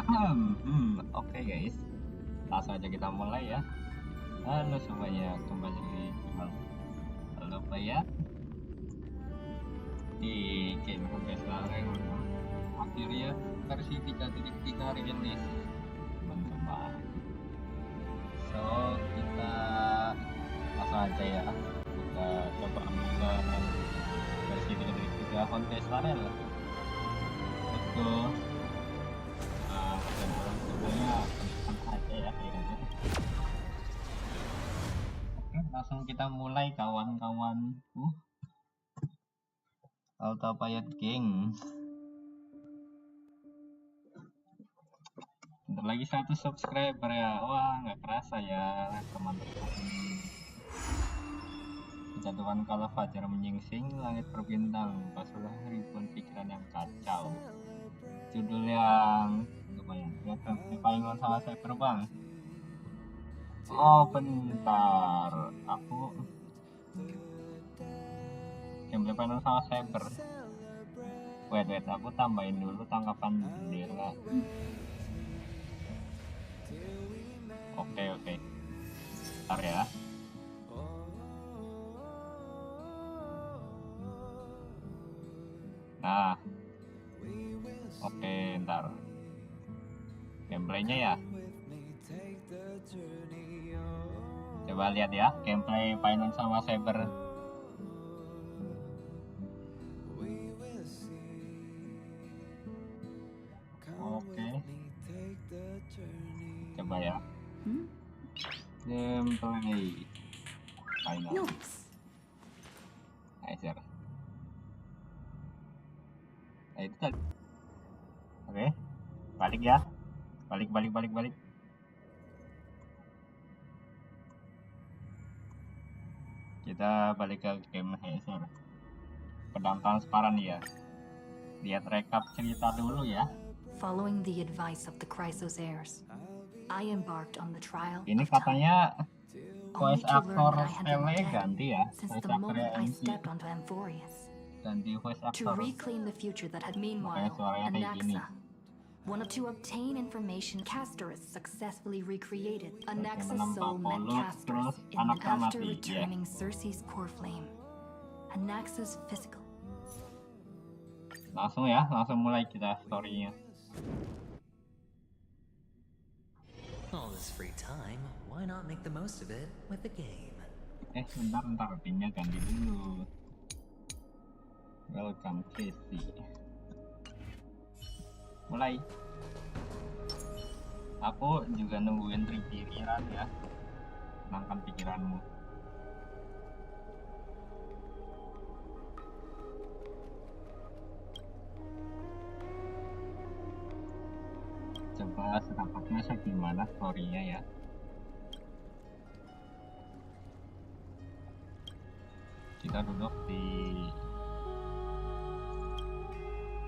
Oke guys, langsung aja kita mulai ya. Halo semuanya, kembali di channel Halo Lupa ya di game Honkai akhirnya versi 3.3 rilis teman-teman. So kita langsung aja ya, kita coba buka versi 3.3 Honkai Let's go. Dan orang semuanya aja ya kayaknya. Oke, langsung kita mulai kawan-kawan. Auto Payet King. Bentar lagi 100 subscriber ya. Wah, nggak kerasa ya teman-teman. Kejatuhan kala fajar menyingsing, langit berbintang, pasulah ribuan pikiran yang kacau. Judul yang lumayan, ya paling sama saya terbang. Oh bentar, aku gameplay panel sama cyber. Wait, aku tambahin dulu tangkapan jendela. Oke. Bentar ya. Nah, oke, ntar gameplaynya ya. Coba lihat ya gameplay Finance sama Cyber. Oke. Coba ya. Gameplay Finance. Nice. Nah, itu tadi. Oke. Balik ya. Balik. Kita balik ke game Hazer. Pedang transparan ya. Lihat rekap cerita dulu ya. Following the advice of the Chrysos heirs, I embarked on the trial. Ini katanya voice actor Tele ganti ya. Since the moment I stepped onto Amphorius. Ganti voice actor. To reclaim the future that had meanwhile Anaxa wanted to obtain information Castorus successfully recreated. Anaxa's soul met Castorus in the after returning Circe's core flame. Anaxa's physical. Langsung mulai kita story-nya. All this free time, why not make the most of it with a game? Bentar, timnya ganti dulu. Welcome Casey. Mulai. Aku juga nungguin pikiran ya. Tenangkan pikiranmu. Coba setapaknya segimana story-nya ya. Kita duduk di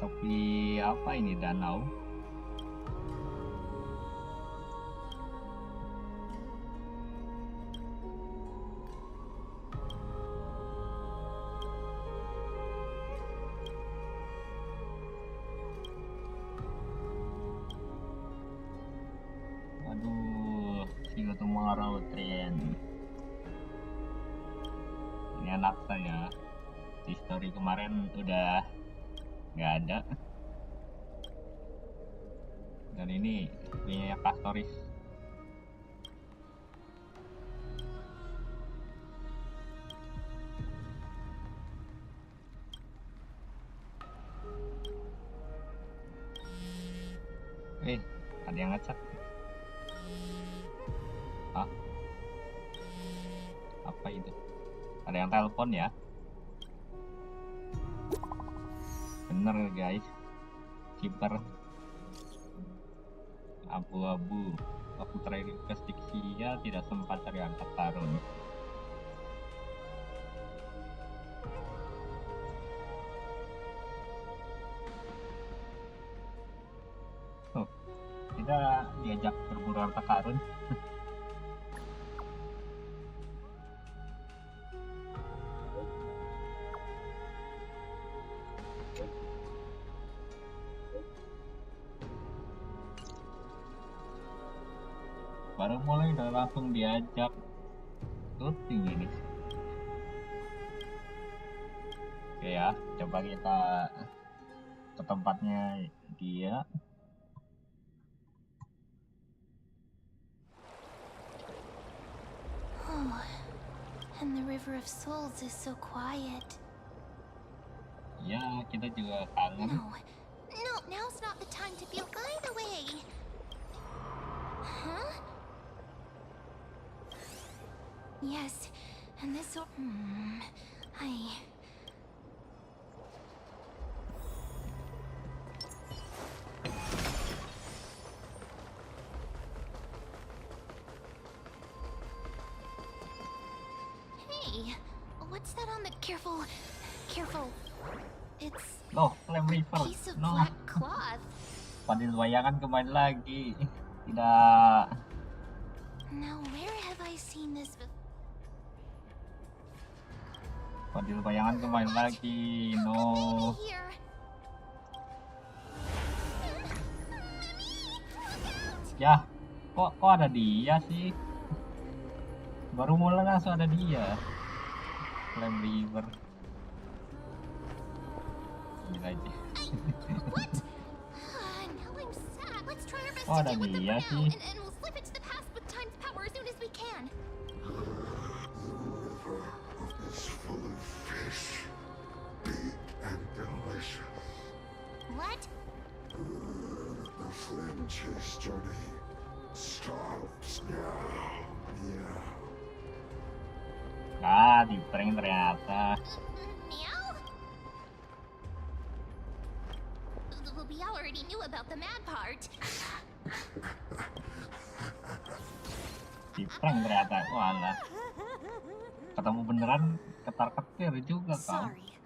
tepi apa ini, danau. Aduh, see you tomorrow train. Ini anak saya. Di story kemarin udah nggak ada, dan ini punya Pastoris. Ada yang ngechat. Apa itu? Ada yang telepon ya? Bener guys, kiper abu-abu. Waktu terakhir ke Stixia tidak sempat cari angkat tarun. Kita diajak berburu harta karun. baru mulai udah langsung diajak syuting ini. Oke ya, coba kita ke tempatnya dia. Oh, and the River of Souls is so quiet. Ya, kita juga kangen. No, now's not the time to feel. By the way, huh? Yes, and this. Hey, what's that on the? Careful. It's Loh, Flame a River. piece of No. black cloth. Padil bayangan kembali lagi. Tidak. Now, where have I seen this before? Padil bayangan kembali lagi. No. Here. Ya, kok ada dia sih? Baru mulai langsung ada dia. Flame River. Ini aja. What? Now I'm sad. Let's try our best Oh, to ada deal with them dia for now, sih. and we'll slip into the past with time's power as soon as we can. The river is full of fish, big and delicious. What? The flame chase journey starts now. Yeah. Ah, di prank ternyata. Meow? We already knew about the mad part. Di prank ternyata. Walah. Ketemu beneran ketar-ketir juga kau. Sorry.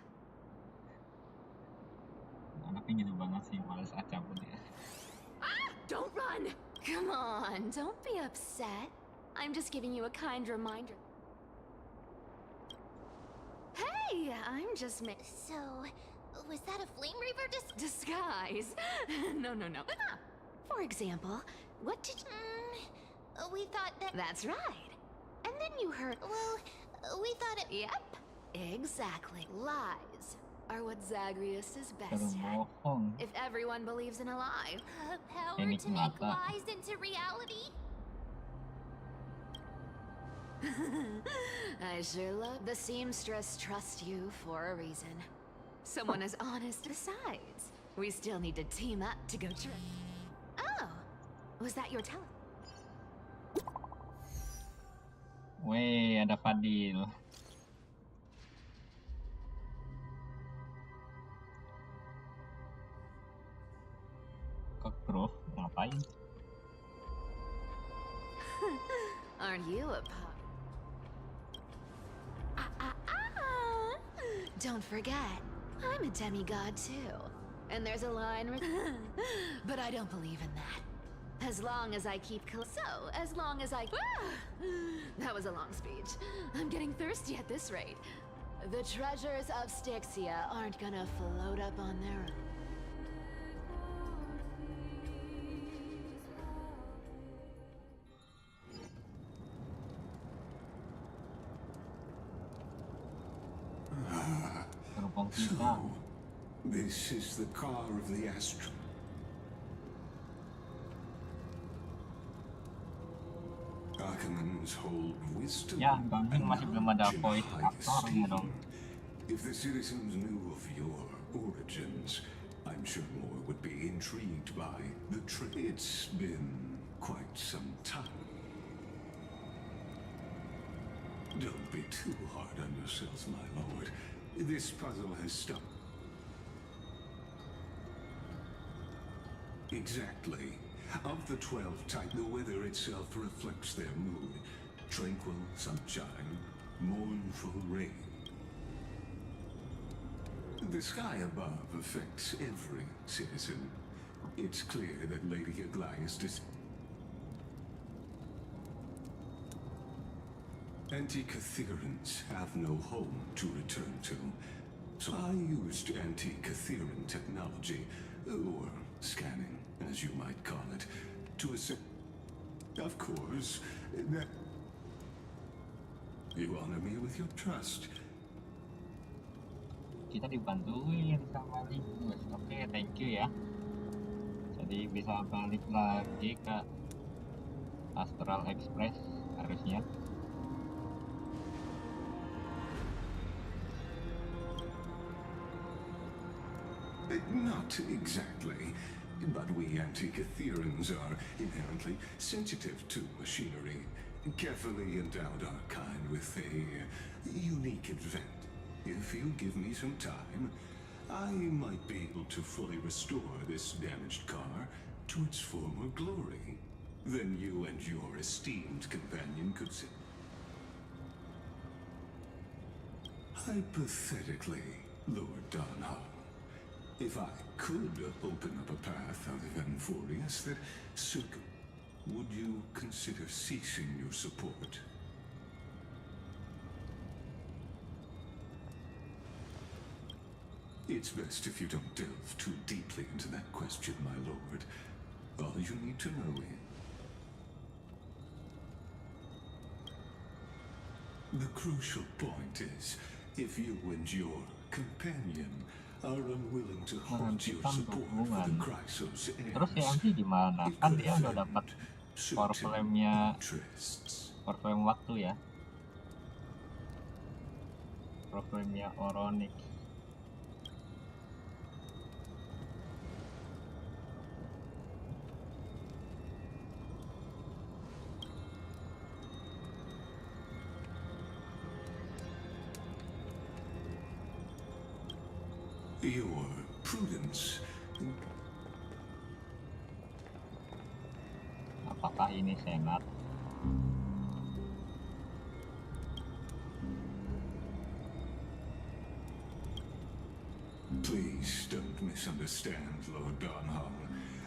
Anaknya gitu banget sih, males aja pun ya. Don't run! Come on, don't be upset. I'm just giving you a kind reminder. Hey, I'm just So, was that a flame reaver disguise. No. For example, what did you... we thought that. That's right. And then you heard... Well, we thought it. Yep, exactly. Lies are what Zagreus is best at. Berbohong. If everyone believes in a lie. Power Ini to make kenapa? lies into reality? I sure love the seamstress. Trust you for a reason. Someone as honest. Besides, we still need to team up to go Oh, was that your talent? Weh, ada Fadil. Ke Grove, ngapain? Aren't you a pop? Don't forget, I'm a demigod too. And there's a line but I don't believe in that. As long as I keep so, as long as I that was a long speech. I'm getting thirsty at this rate. The treasures of Styxia aren't gonna float up on their own. Gerbong kita. So, this is the car of the astro. Arcanans hold wisdom Ya, Gambling and masih belum ada knowledge in voice high actornya dong. esteem. If the citizens knew of your origins, I'm sure more would be intrigued by the It's been quite some time. Don't be too hard on yourself, my lord. This puzzle has stopped. Exactly. Of the 12 type, the weather itself reflects their mood. Tranquil sunshine, mournful rain. The sky above affects every citizen. It's clear that Lady Aglaïa's Anti-Catherians have no home to return to. So I used anti-Catherian technology, or scanning, as you might call it, to Of course, that... You honor me with your trust. Kita dibantuin sama Lingus. Oke, thank you ya. Jadi bisa balik lagi ke Astral Express harusnya. Not exactly, but we Antikytherians are inherently sensitive to machinery. Carefully endowed our kind with a unique invent. If you give me some time, I might be able to fully restore this damaged car to its former glory. Then you and your esteemed companion could sit. Hypothetically, Lord Donhall, if I could open up a path out of Enforius that would you consider ceasing your support? It's best if you don't delve too deeply into that question, my lord. All you need to know is... The crucial point is, if you and your companion are unwilling to halt your support for the Chrysos heirs, Terus si MC gimana? Kan dia udah dapat power flame-nya, power flame waktu ya. Power flame-nya Oronix. Your prudence. Apakah ini senat? Please don't misunderstand, Lord Donhall.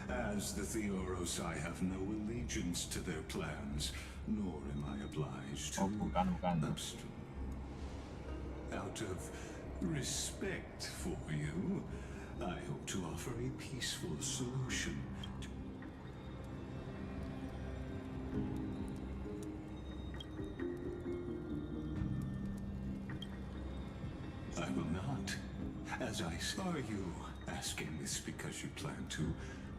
As the Theoros, I have no allegiance to their plans, nor am I obliged to bukan. Out of respect for you, I hope to offer a peaceful solution. I will not. As I saw you asking this because you plan to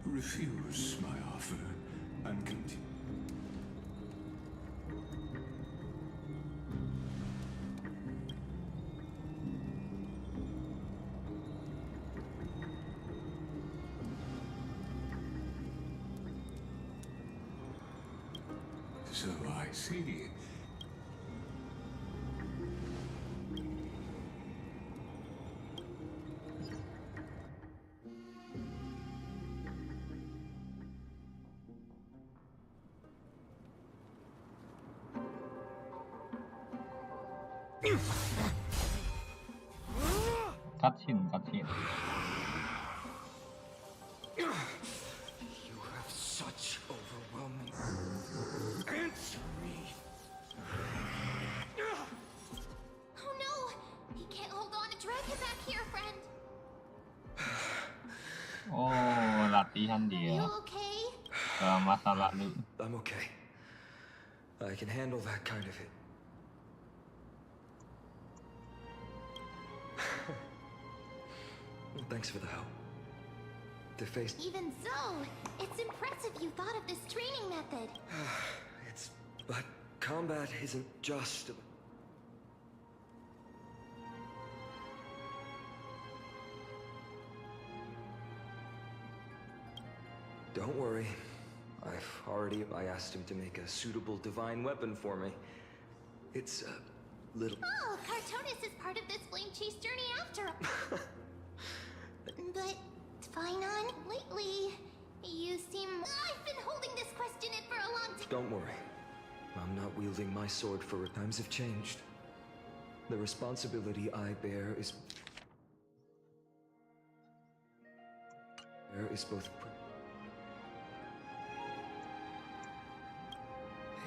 refuse my offer and continue. So I see. Cutscene. You have such overwhelming... Answer me! Oh no! He can't hold on to drag him back here, friend. Oh, latihan Are you dia. okay? Masa lalu. I'm okay. I can handle that kind of hit. Thanks for the help. To face... Even so, it's impressive you thought of this training method. But combat isn't just... Don't worry. I asked him to make a suitable divine weapon for me. It's a little... Oh, Cartonis is part of this flame chase journey after all. But, Finon, lately, you seem... I've been holding this question in for a long time. Don't worry. I'm not wielding my sword for... Times have changed. The responsibility I bear is... both...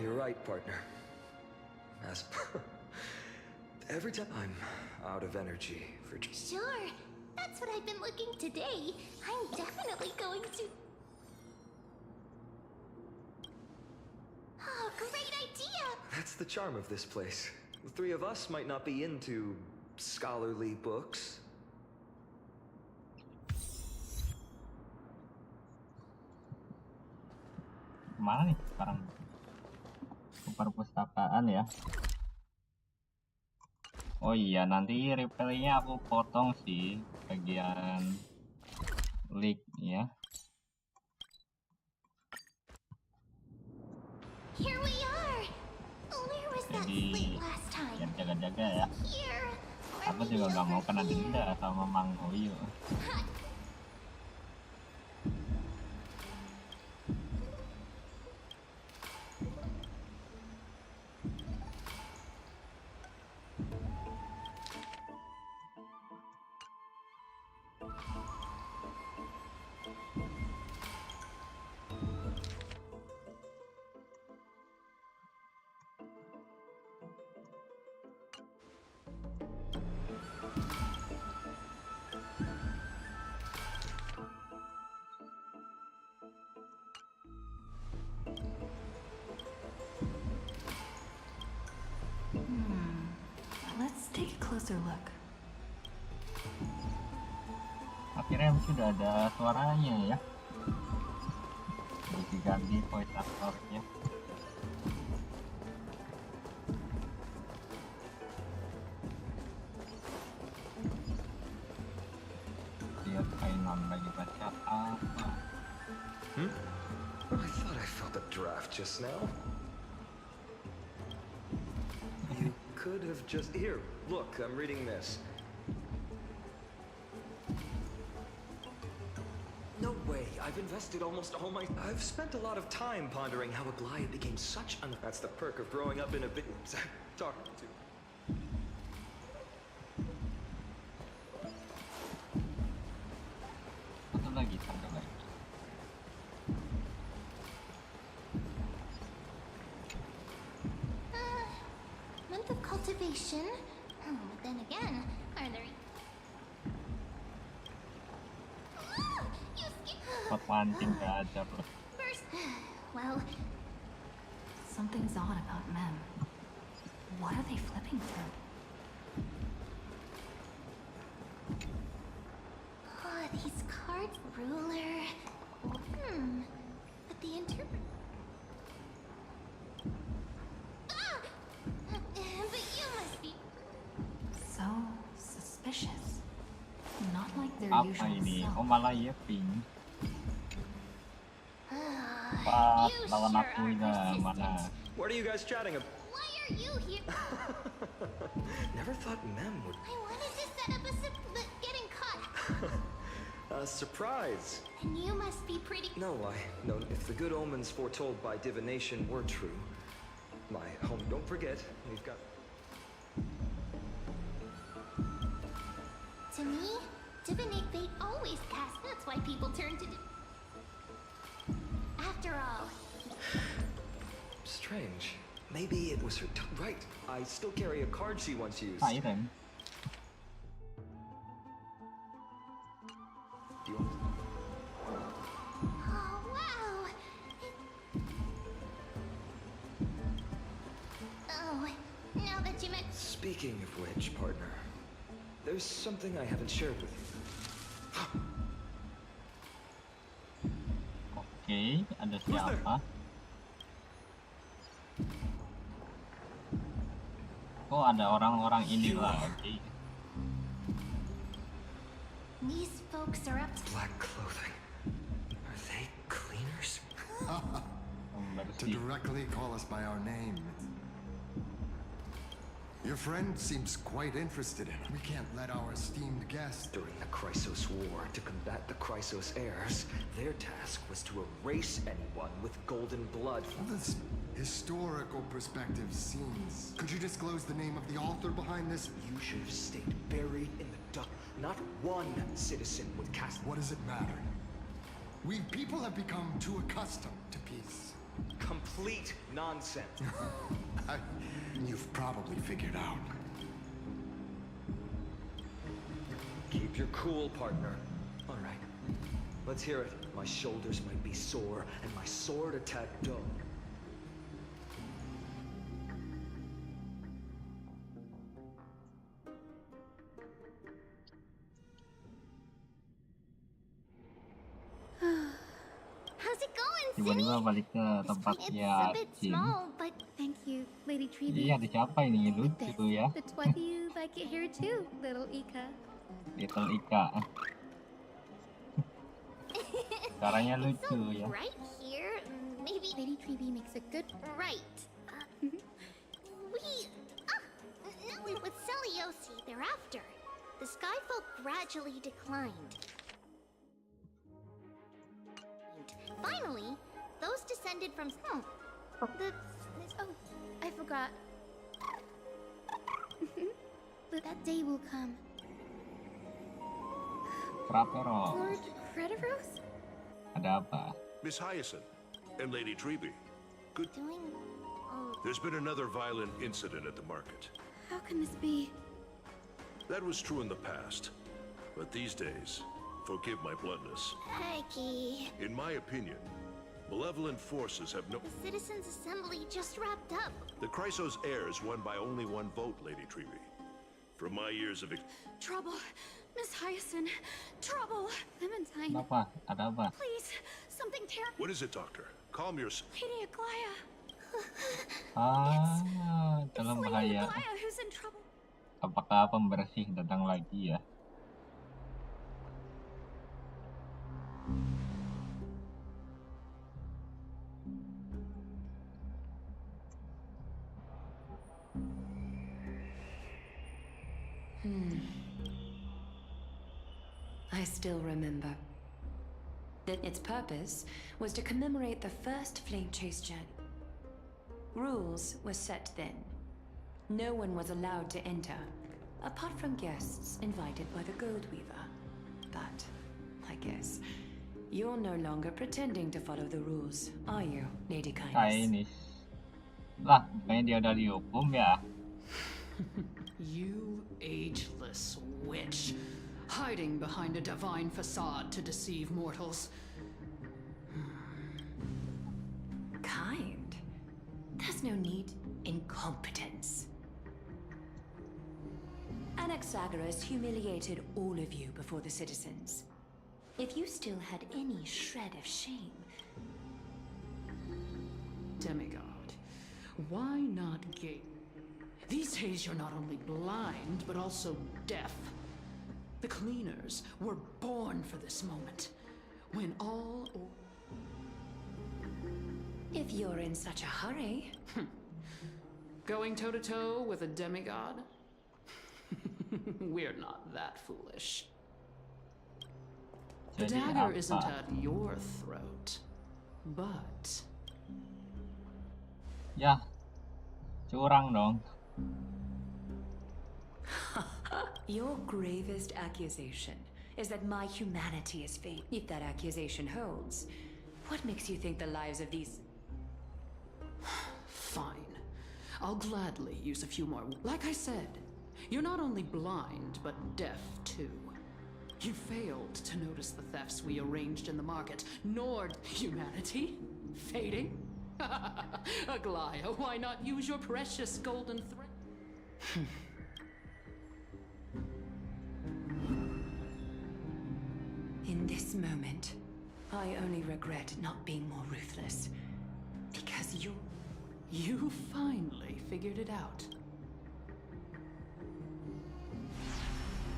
You're right, partner. As... Every time I'm out of energy for... Sure, that's what I've been looking today. I'm definitely going to... That's the charm of this place. The three of us might not be into scholarly books. Mana nih sekarang? Ke perpustakaan ya. Oh iya, nanti replaynya aku potong sih bagian leak ya. Here we are. Where was that Jadi slate last time? biar jaga-jaga ya. Here. Or Aku maybe juga nggak mau over kena here. denda sama Mang Oyo. Hot. Let's take a closer look. Akhirnya sudah ada suaranya ya. Jadi diganti voice actornya. Lihat Kainan lagi baca apa. I thought I felt a draft just now. You could have just... Here, look, I'm reading this. No way, I've invested almost all my... I've spent a lot of time pondering how a Goliath became such an... That's the perk of growing up in a bit... Talking to... Satu lagi, satu lagi. Month of cultivation. But then again, are there... You Pot pancing gacor loh. first. Well, Something's odd about Mem. What are they flipping through? these cards, ruler. But the interpret. But you must be. So suspicious. Not like their Apa usual ini? self. Oh malah ya pink. Ah, Pas you lawan sure aku are udah mana? persistent. What are you guys chatting about? Why are you here? Never thought Mem would... I wanted to set up but getting caught. A surprise. And you must be pretty. No, if the good omens foretold by divination were true, my home, don't forget, we've got... To me, divinate fate always cast. That's why people turn to. After all, Strange. Maybe it was her right. I still carry a card she once used. Siren. Do you want... oh wow. Oh, now that you mention. Speaking of which, partner, there's something I haven't shared with you. Oke, ada siapa? Oh, ada orang-orang ini lagi. These folks are up to. Black clothing. Are they cleaners? To Pembersih. directly call us by our name. Your friend seems quite interested in it. We can't let our esteemed guest... During the Chrysos War, to combat the Chrysos heirs, their task was to erase anyone with golden blood. Well, this historical perspective seems... Could you disclose the name of the author behind this? You should have stayed buried in the dark. Not one citizen would cast... What does it matter? We people have become too accustomed to peace. Complete nonsense. You've probably figured out. Keep your cool, partner. All right. Let's hear it. My shoulders might be sore, and my sword a tad dull. Tiba-tiba balik ke This tempatnya it's a bit Jin. small, but thank you, Lady Treeby. Iya, ada siapa ini? Lucu ya. That's why you like it here too, little Ika. Little Ika. Caranya It's lucu so ya. bright here. Maybe Lady Treeby makes a good right. With Seliosi thereafter, the skyfolk gradually declined. Finally, those descended from I forgot. But that day will come. Fraperos. Lord Crediros? Ada apa? Miss Hyacinth and Lady Treeby. Good. Doing There's been another violent incident at the market. how can this be? That was true in the past, but these days, forgive my bluntness. Peggy. In my opinion, malevolent forces have no. The Citizens' Assembly just wrapped up. The Chrysos heirs won by only one vote, Lady Treeby. From my years of Trouble. Miss Hyacinth. Trouble. Clementine. Kenapa? Ada apa? Please. Something terrible. What is it, Doctor? Calm yourself. Lady Aglaya. Dalam Lady bahaya. Aglaya who's in trouble. Apakah pembersih datang lagi ya? I still remember that its purpose was to commemorate the first flame chase journey. Rules were set then. No one was allowed to enter, apart from guests invited by the Gold Weaver. But, I guess, you're no longer pretending to follow the rules, are you, Lady Kindness? Kainis. Lah, bukannya dia udah dihukum ya? You ageless witch, hiding behind a divine facade to deceive mortals. Kind? There's no need in competence. Anaxagoras humiliated all of you before the citizens. If you still had any shred of shame... Demigod, why not gape? These days you're not only blind, but also deaf. The cleaners were born for this moment, when all... If you're in such a hurry... Going toe-to-toe with a demigod? We're not that foolish. The Jadi dagger apa? isn't at your throat, but... Ya, curang dong. Your gravest accusation is that my humanity is fake. If that accusation holds, what makes you think the lives of these... Fine. I'll gladly use a few more. Like I said, you're not only blind, but deaf too. You failed to notice the thefts we arranged in the market, nor humanity fading. Aglaya, why not use your precious golden thread? In this moment, I only regret not being more ruthless. Because You finally figured it out.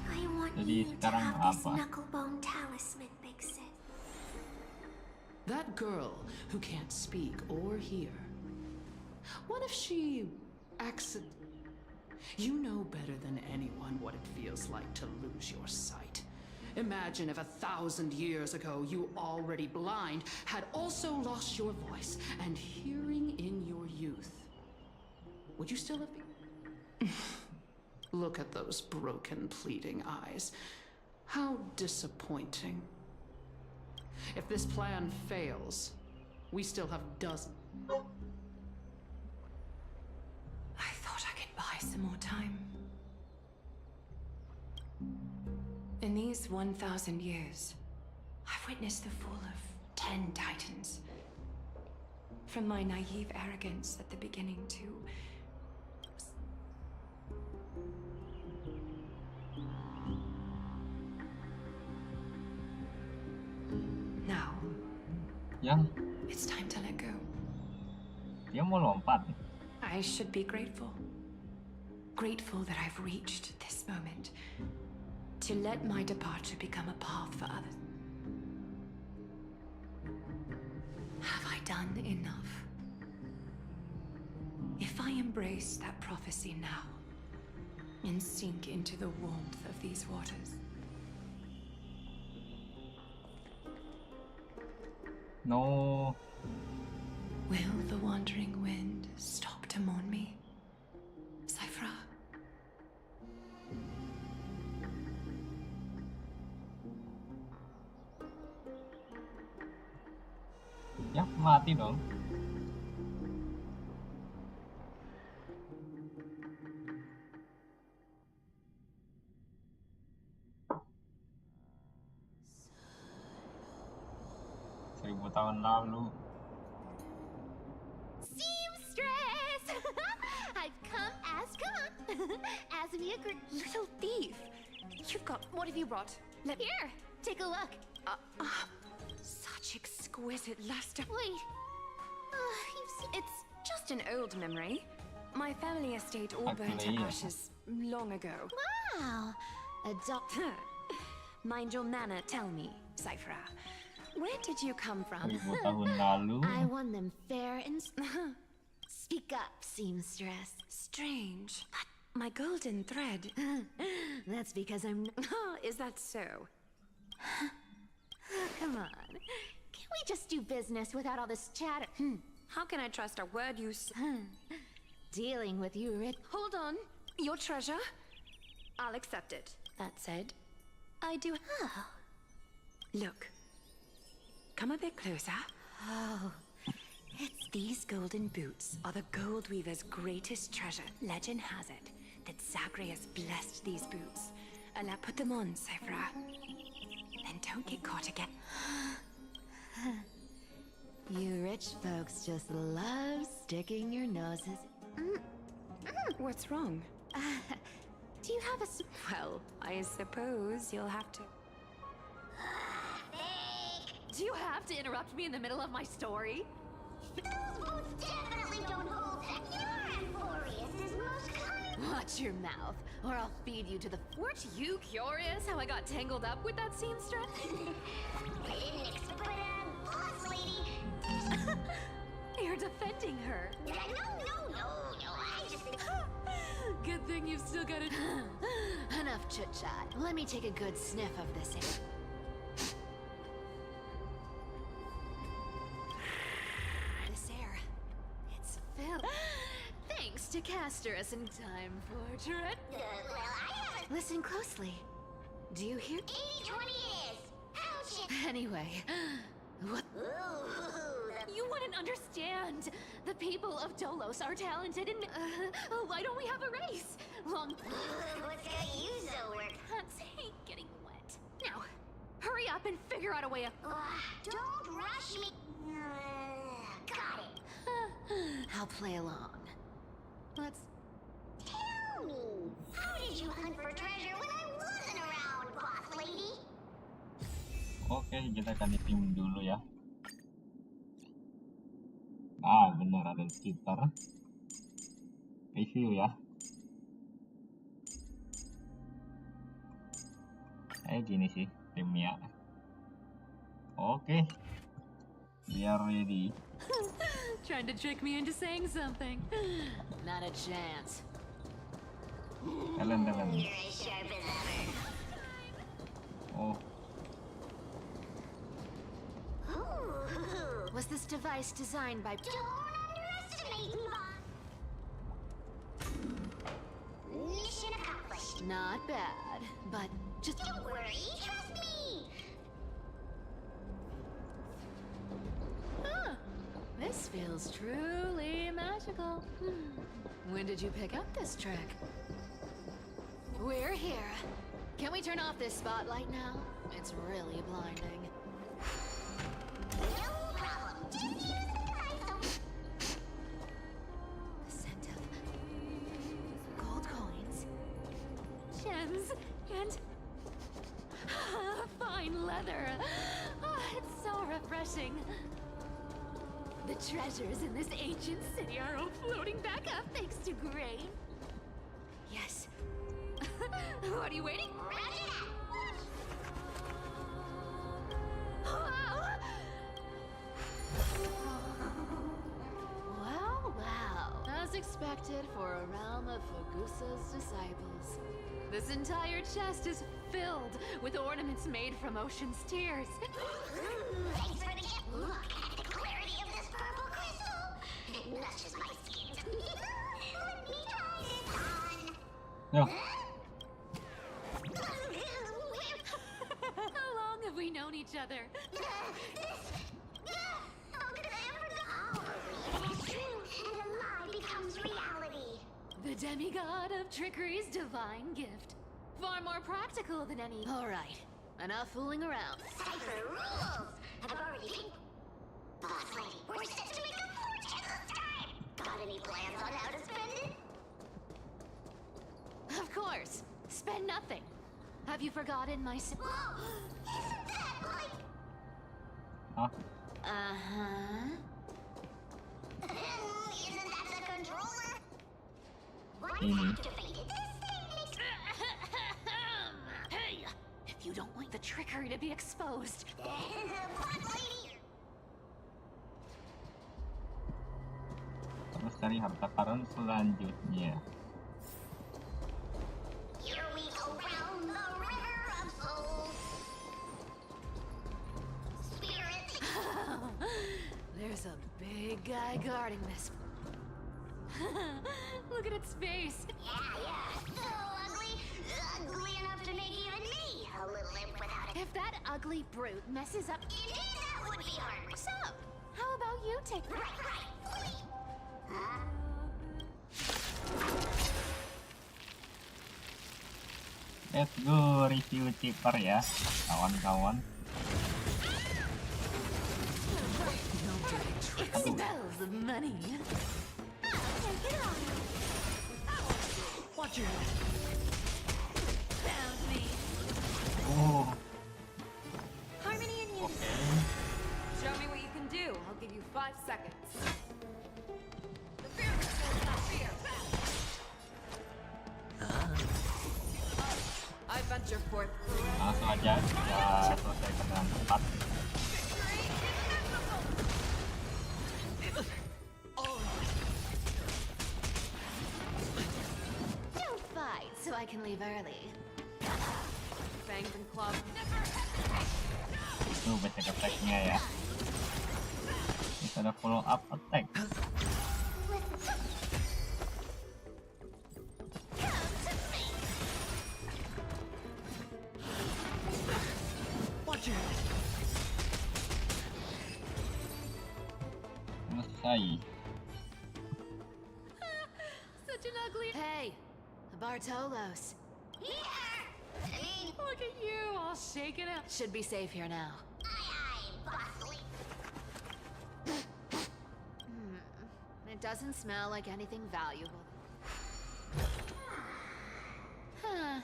I want Jadi you to sekarang have this apa? knucklebone talisman, Big Sis. That girl who can't speak or hear. What if she You know better than anyone what it feels like to lose your sight. Imagine if 1,000 years ago you, already blind, had also lost your voice and hearing in your youth. Would you still have been? Look at those broken, pleading eyes. How disappointing. If this plan fails, we still have dozens. I thought I could buy some more time. In these 1,000 years, I've witnessed the fall of 10 titans. From my naive arrogance at the beginning to... now. Ya, It's time to let go. Dia mau lompat. I should be grateful. Grateful that I've reached this moment. To let my departure become a path for others. Have I done enough? If I embrace that prophecy now, and sink into the warmth of these waters. No. Will the wandering wind stop to mourn me? Cypher. Ya, mati dong. Seribu tahun lalu. Seamstress! I've come as we agreed. Little thief! You've got... What have you brought? Here, take a look. Such exquisite luster. Wait. You've seen... It's just an old memory. My family estate all burned to ashes long ago. Wow. Mind your manner, tell me, Cypher. Where did you come from? 1000 tahun lalu. I won them fair and... Speak up, seamstress. Strange. But my golden thread... That's because I'm... Is that so? Come on. Can't we just do business without all this chatter? How can I trust a word you Dealing with you, Rick. Hold on. Your treasure? I'll accept it. That said, I do... Look. Come a bit closer. Oh. It's these golden boots are the gold weaver's greatest treasure. Legend has it that Zagreus blessed these boots. Allah, put them on, Cypher. Then don't get caught again. You rich folks just love sticking your noses. What's wrong? Do you have a... Well, I suppose you'll have to... Do you have to interrupt me in the middle of my story? Those boots definitely don't hold. You're Amphorius is most kind. Watch your mouth, or I'll feed you to the... Weren't you curious how I got tangled up with that seamstress? But, boss lady... You're defending her. No, I just... Good thing you've still got it. Enough chit-chat. Let me take a good sniff of this air. This air... It's filled... Thanks to Castorus in time for tread. Well, I haven't... Listen closely. Do you hear? 80-20 is. Ouch! Anyway, what? Ooh, You wouldn't understand. The people of Dolos are talented and... why don't we have a race? What's got you so worked? Pants hate getting wet. Now, hurry up and figure out a way of... Don't rush me. Got it. I'll play along. Let's... Tell me, how did you hunt for treasure when I wasn't around, boss lady? Oke, kita ganti tim dulu ya. Ah, benar ada sekitar. Review ya. Gini sih timnya. Oke. We are ready. Trying to trick me into saying something. Not a chance. Kalian. You're as sharp as ever. Oh. Ooh. Was this device designed by... Don't underestimate me, Bob. Mission accomplished. Not bad, but just... Don't worry, trust me. This feels truly magical. When did you pick up this trick? We're here. Can we turn off this spotlight now? It's really blinding. No problem. Just use the device. The scent of gold coins, gems, and fine leather. It's so refreshing. The treasures in this ancient city are all floating back up thanks to grain. Yes. What are you waiting? Well. As expected for a realm of Fogusa's disciples. This entire chest is filled with ornaments made from ocean's tears. Thanks for the gift. Look at the clarity of this purple crystal. It lushes my skin. Let me try this on. Yo, How long have we known each other? How could I ever know? Our reading is true, and a lie becomes reality. The demigod of trickery's divine gift. Far more practical than any. All right, enough fooling around. Cipher rules. I've already been. Boss lady, we're set to make a fortune this time. Got any plans on how to spend it? Of course. Spend nothing. Have you forgotten my Whoa! Isn't that like? huh? Uh-huh. Isn't that the controller? Once Mhm. activated, this thing makes. Hey! If you don't want the trickery to be exposed, Boss lady. Terus cari harta karun selanjutnya. Here we go round the river of souls. Spirits. there's a big guy guarding this. Look at its face. Yeah. So ugly. Ugly enough to make even me a little imp without it. If that ugly brute messes up. Indeed, that would be hard. So, how about you take. Right. Please. Huh? Let's go review chipper ya, kawan-kawan. It smells of money. Watch your head. Found me. Oh, Harmony and unity. okay. Show me what you can do. I'll give you 5 seconds. The fear is not fear. I venture forth. Langsung aja kita selesaikan dengan cepat. Don't fight so I can leave early. Fangs and claws. Itu basic attack-nya ya. Kita ada follow up attack. Watch your head. Selesai. Such an ugly. Hey, Bartolos. Look at you, all shaken up. Should be safe here now. Bossly. It doesn't smell like anything valuable. Huh.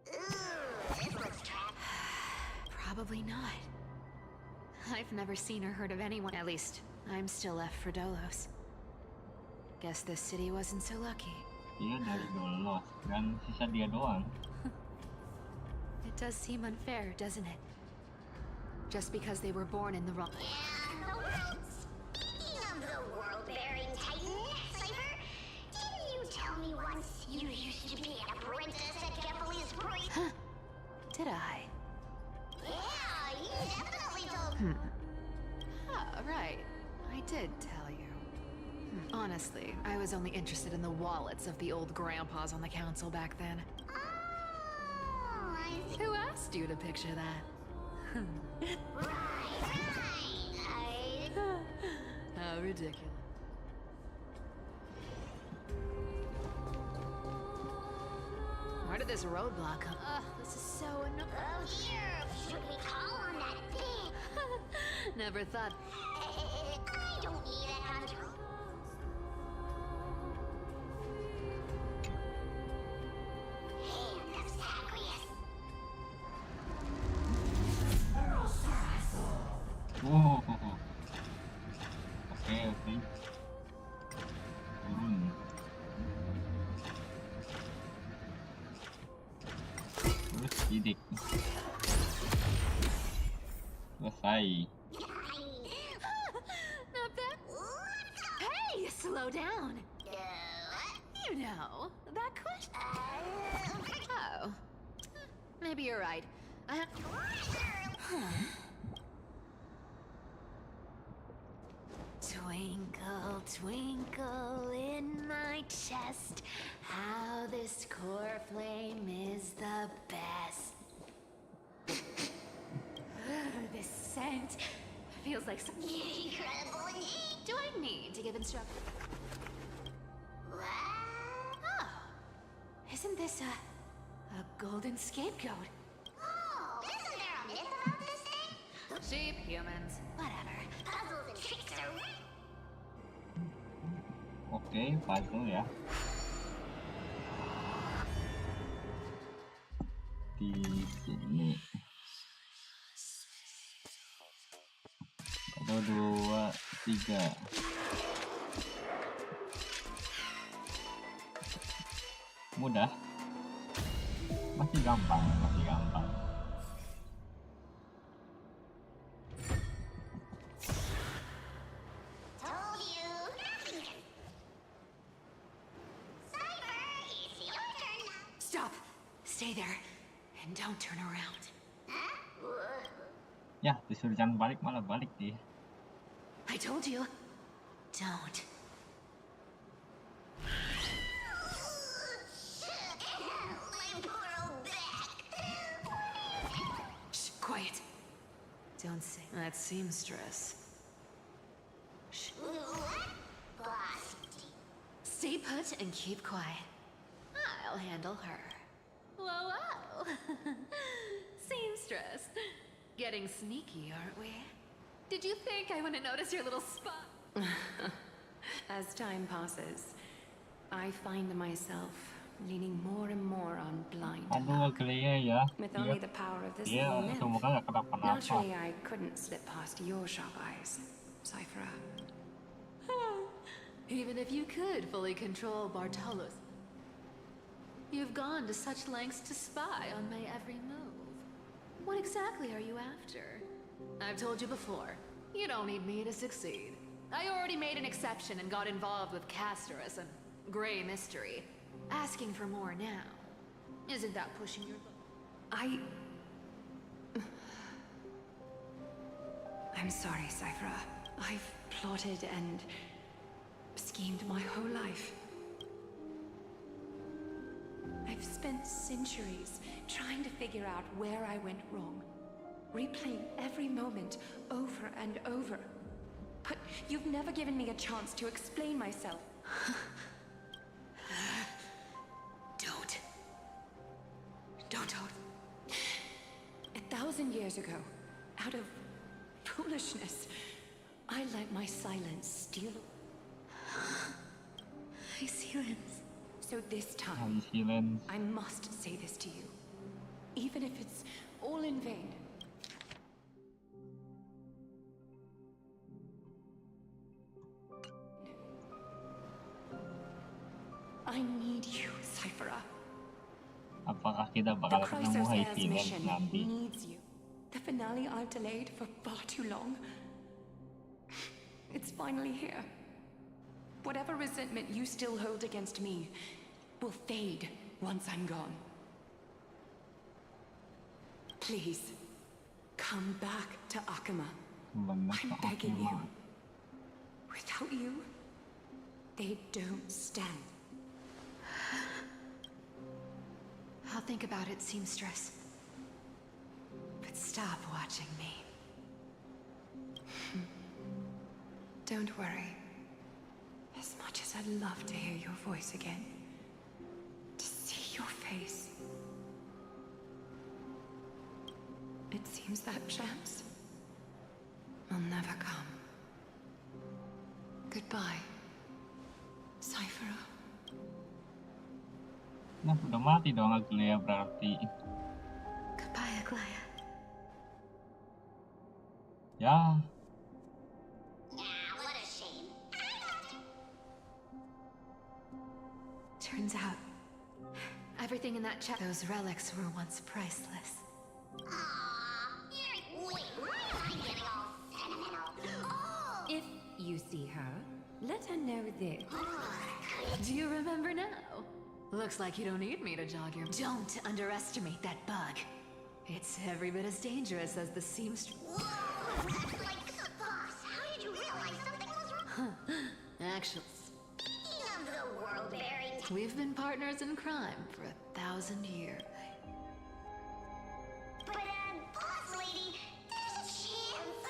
This looks trapped. Probably not. I've never seen or heard of anyone. At least, I'm still left for Dolos. Guess this city wasn't so lucky. Dia dari Dolos dan sisa dia doang. It does seem unfair, doesn't it? Just because they were born in the wrong... And the world. Speaking of the world-bearing titan, Cypher, didn't you tell me once you used to be an apprentice at Kepali's priest? Huh. Did I? Yeah, you definitely told. Ah, right. I did tell you. Honestly, I was only interested in the wallets of the old grandpas on the council back then. Oh, I see. Who asked you to picture that? Right. How ridiculous. Where did this roadblock come? Ugh, this is so annoying. Oh, here. Should we call on that thing? Never thought. I don't need a hunter. Hand of Sidik. Selesai. Not bad. Hey, slow down. You know, that question. Oh. Maybe you're right. Twinkle, twinkle in my chest, how this core flame is the best. This scent feels like some incredible heat. Do I need to give instructions? Oh, isn't this a golden scapegoat? Oh, isn't there a myth about this thing? Sheep, humans, whatever. Puzzles and tricks are... Oke, puzzle ya. Di sini. 1, 2, 3. Mudah. Masih gampang. Told you. Cyber, it's your turn now. Stop. Stay there. And don't turn around. Ya, disuruh jangan balik malah balik dia. I told you. Don't. Shh, quiet. Don't say that seamstress. Shh. Boss. Stay put and keep quiet. I'll handle her. Whoa, whoa. Seamstress. Getting sneaky, aren't we? Did you think I wouldn't notice your little spot? As time passes, I find myself leaning more and more on blind Aduh, luck. gaya ya. With only the power of this Dia little nymph. semoga gak kenapa-napa. Naturally, I couldn't slip past your sharp eyes, Cypher. Even if you could fully control Bartolus, you've gone to such lengths to spy on my every move. What exactly are you after? I've told you before, you don't need me to succeed. I already made an exception and got involved with Castorus and Grey Mystery. Asking for more now. Isn't that pushing your luck? I'm sorry, Cypher. I've plotted and schemed my whole life. I've spent centuries trying to figure out where I went wrong, replaying every moment over and over. But you've never given me a chance to explain myself. Don't. 1,000 years ago, out of foolishness, I let my silence steal. My silence. So this time, Silence. I must say this to you, even if it's all in vain. I need you, Cypher. Apakah kita The bakal ketemu Chrysos Heirs Silence mission nanti? needs you. The finale I've delayed for far too long. It's finally here. Whatever resentment you still hold against me will fade once I'm gone. Please, come back to Akama. I'm begging you. Without you, they don't stand. I'll think about it, seamstress. But stop watching me. Don't worry. As much as I'd love to hear your voice again, to see your face, it seems that chance will never come. Goodbye, Cypher. Nah, udah mati dong Aglaya berarti. Goodbye, Aglaya. Ya, What a shame. Turns out, Everything in that chest. Those relics were once priceless. Wait, why am I getting all sentimental? Oh! If you see her, let her know this. Do you remember now? Looks like you don't need me to jog your... Don't underestimate that bug. It's every bit as dangerous as the seamstress. Whoa! That's like the boss. How did you realize something was wrong? Actually, Speaking of the world buried... we've been partners in crime for 1,000 years. But, boss lady, there's a chance...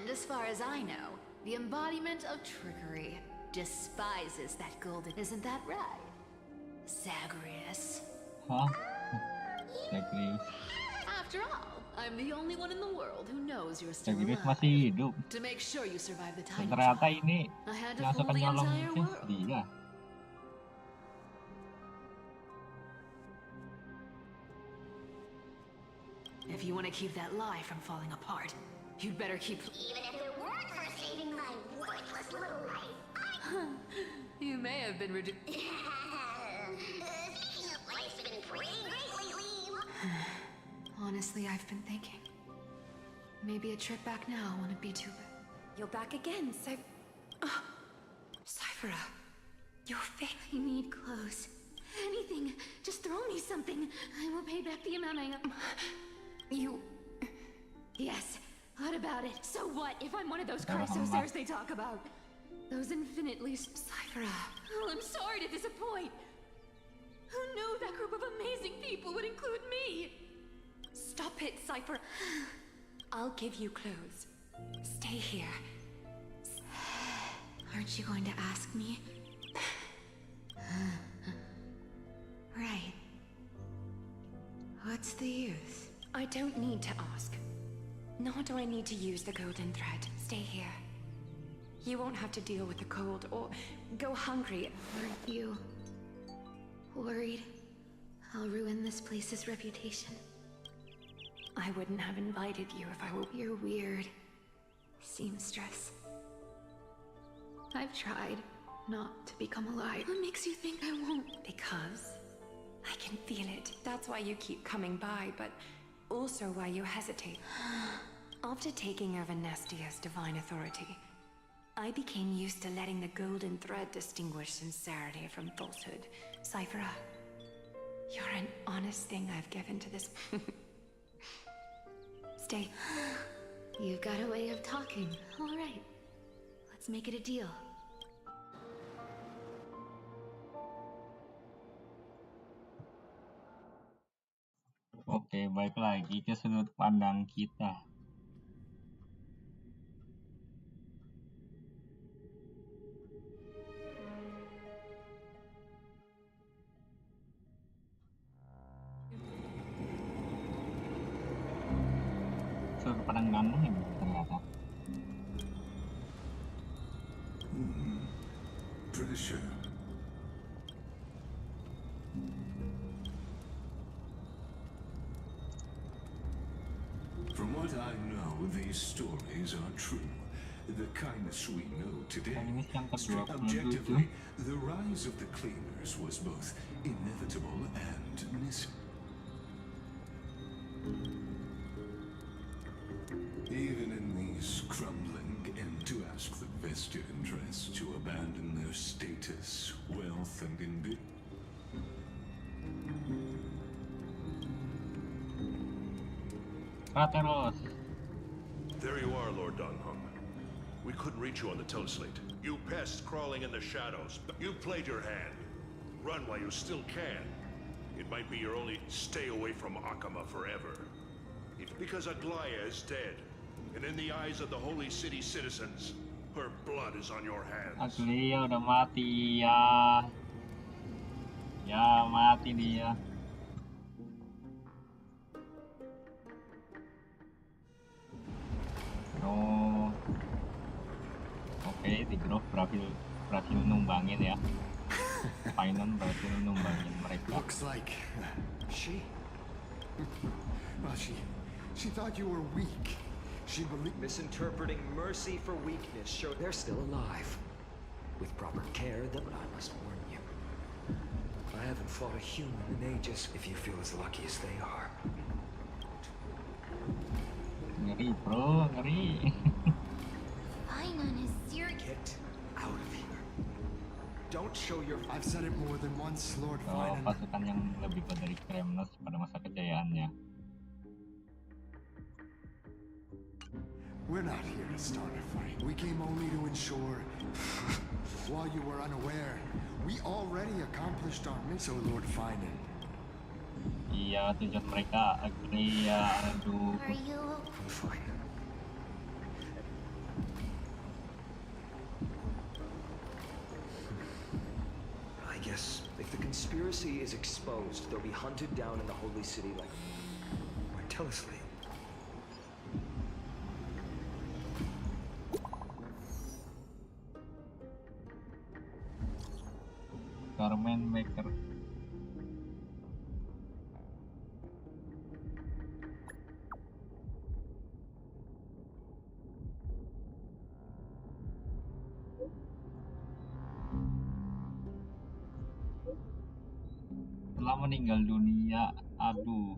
And as far as I know, the embodiment of trickery despises that golden... Isn't that right? Zagreus. Hah? Zagreus. After all, I'm the only one in the world who knows you're still Zagreus alive. masih hidup. To make sure you survive the Dan time ternyata trial, ini I had to yang fool suka the nyolong entire mungkin world. dia. If you want to keep that lie from falling apart, you'd better keep... Even if it weren't for saving my worthless little life, You may have been reduced... Speaking of life's been pretty great lately. Honestly, I've been thinking. Maybe a trip back now wouldn't be too bad. You're back again, Cyphera. Your face. I need clothes. Anything. Just throw me something. I will pay back the amount I... You... Yes. What about it? So what if I'm one of those chrysosaurs they talk about? Those infinitely... Cyphera. Oh, I'm sorry to disappoint. Who knew that group of amazing people would include me? Stop it, Cyphera. I'll give you clothes. Stay here. Aren't you going to ask me? Right. What's the use? I don't need to ask. Nor do I need to use the golden thread. Stay here. You won't have to deal with the cold or go hungry. Aren't you worried I'll ruin this place's reputation? I wouldn't have invited you if I were... You're weird, seamstress. I've tried not to become alive. What makes you think I won't? Because I can feel it. That's why you keep coming by, but also why you hesitate. After taking over Nestia's divine authority, I became used to letting the golden thread distinguish sincerity from falsehood. Cyphera, you're an honest thing I've given to this... Stay. You've got a way of talking. All right. Let's make it a deal. Oke, balik lagi ke sudut pandang kita. Sudut pandang ganteng ini ternyata. Pressure. From what I know, these stories are true. The kindness we know today. Straight objectively, the rise of the cleaners was both inevitable and necessary. Even in these crumbling, and to ask the vested interests to abandon their status, wealth, and ambition. There you are, Lord Donghung. We couldn't reach you on the teleslate. You pests crawling in the shadows. You played your hand. Run while you still can. It might be your only stay away from Akama forever. Because Aglaya is dead, and in the eyes of the Holy City citizens, her blood is on your hands. Aglaya udah mati ya. Ya, mati dia. Oh. Oke, di grup berhasil numbangin ya. Painon berhasil numbangin mereka. Looks like she. Well, she thought you were weak. She believed. Misinterpreting mercy for weakness show they're still alive. With proper care, but I must warn you. I haven't fought a human in ages, if you feel as lucky as they are. Ngeri bro, ngeri. Finon is serious. Get out of here. Don't show your... I've said it more than once, Lord Oh, Finon. pasukan yang lebih kuat dari Kremnos pada masa kejayaannya. We're not here to start a fight. We came only to ensure, while you were unaware, we already accomplished our mission. So, Lord Finon. Iya, tujuan mereka agree ya, aduh. Are you? I'm fine. I guess if the conspiracy is exposed, they'll be hunted down in the Holy City like... Tell us, Lee. Carmen Maker. Telah meninggal dunia, aduh.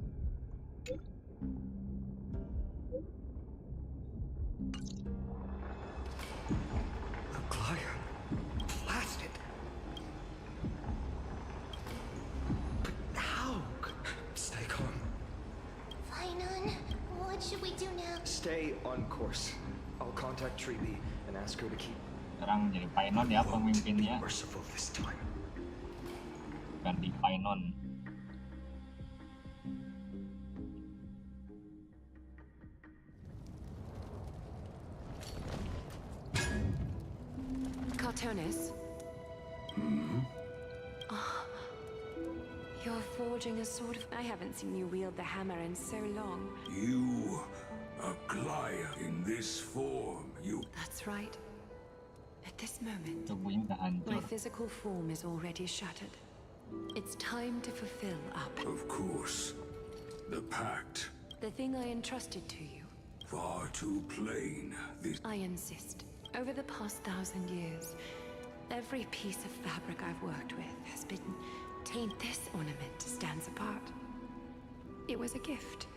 Glaya. Blasted. But how? Stay calm. Finon, what should we do now? Stay on course. I'll contact Treeby and ask her to keep... Sekarang jadi Finon ya pemimpinnya. Merciful this time. Ganti Finon. Cartonis? Oh, you're forging a sword of... I haven't seen you wield the hammer in so long. You, a Glaya in this form, you... That's right. At this moment, Tubuhnya udah hancur. my physical form is already shattered. It's time to fulfill up. Of course. The pact. The thing I entrusted to you. Far too plain. This... I insist. Over the past 1,000 years, every piece of fabric I've worked with has been tainted. This ornament stands apart. It was a gift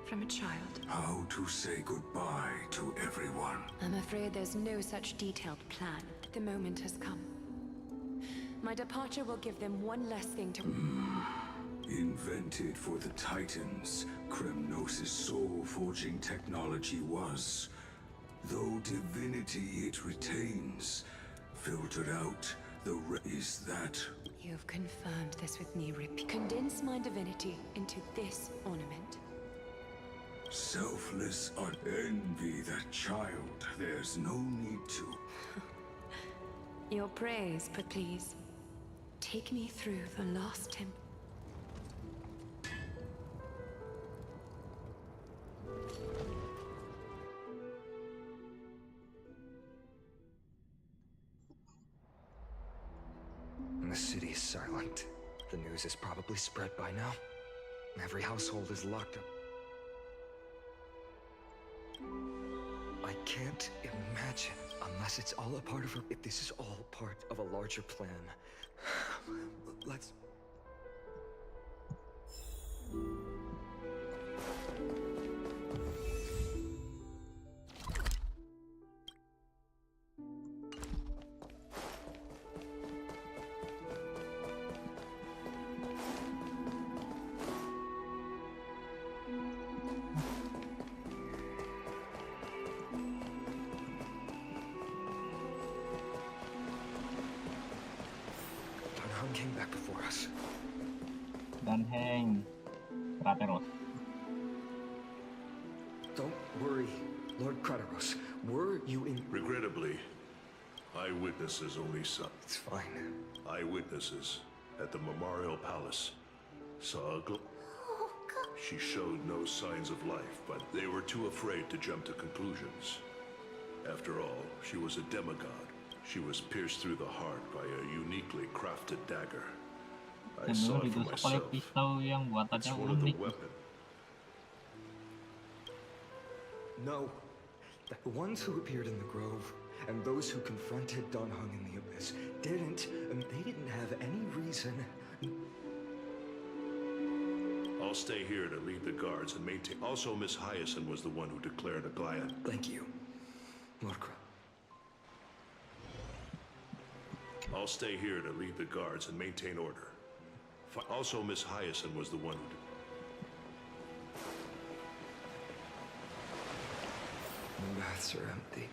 from a child. How to say goodbye to everyone. I'm afraid there's no such detailed plan. The moment has come. My departure will give them one less thing to... Invented for the Titans, Kremnos' soul-forging technology was. Though divinity it retains, filtered out, is that... You've confirmed this with me, Rip. Condense my divinity into this ornament. Selfless envy that child. There's no need to. Your praise, but please, take me through the last temple. The city is silent. The news is probably spread by now. Every household is locked up. I can't imagine, unless it's all a part of if this is all part of a larger plan. Let's... Came back before us. Dan Heng Krateros. Don't worry, Lord Krateros. Were you in... Regrettably, eyewitnesses only saw... It's fine. Eyewitnesses at the Memorial Palace saw a She showed no signs of life, but they were too afraid to jump to conclusions. After all, she was a demigod. She was pierced through the heart by a uniquely crafted dagger. I saw it for myself. It's one of the weapon. No. The ones who appeared in the grove, And those who confronted Dan Heng in the Abyss didn't have any reason. I'll stay here to lead the guards and maintain. Also, Miss Hyacinth was the one who declared Aglaya. Thank you, Lord Kra. I'll stay here to lead the guards and maintain order. Also, Miss Hyacinth was the one who... The baths are empty.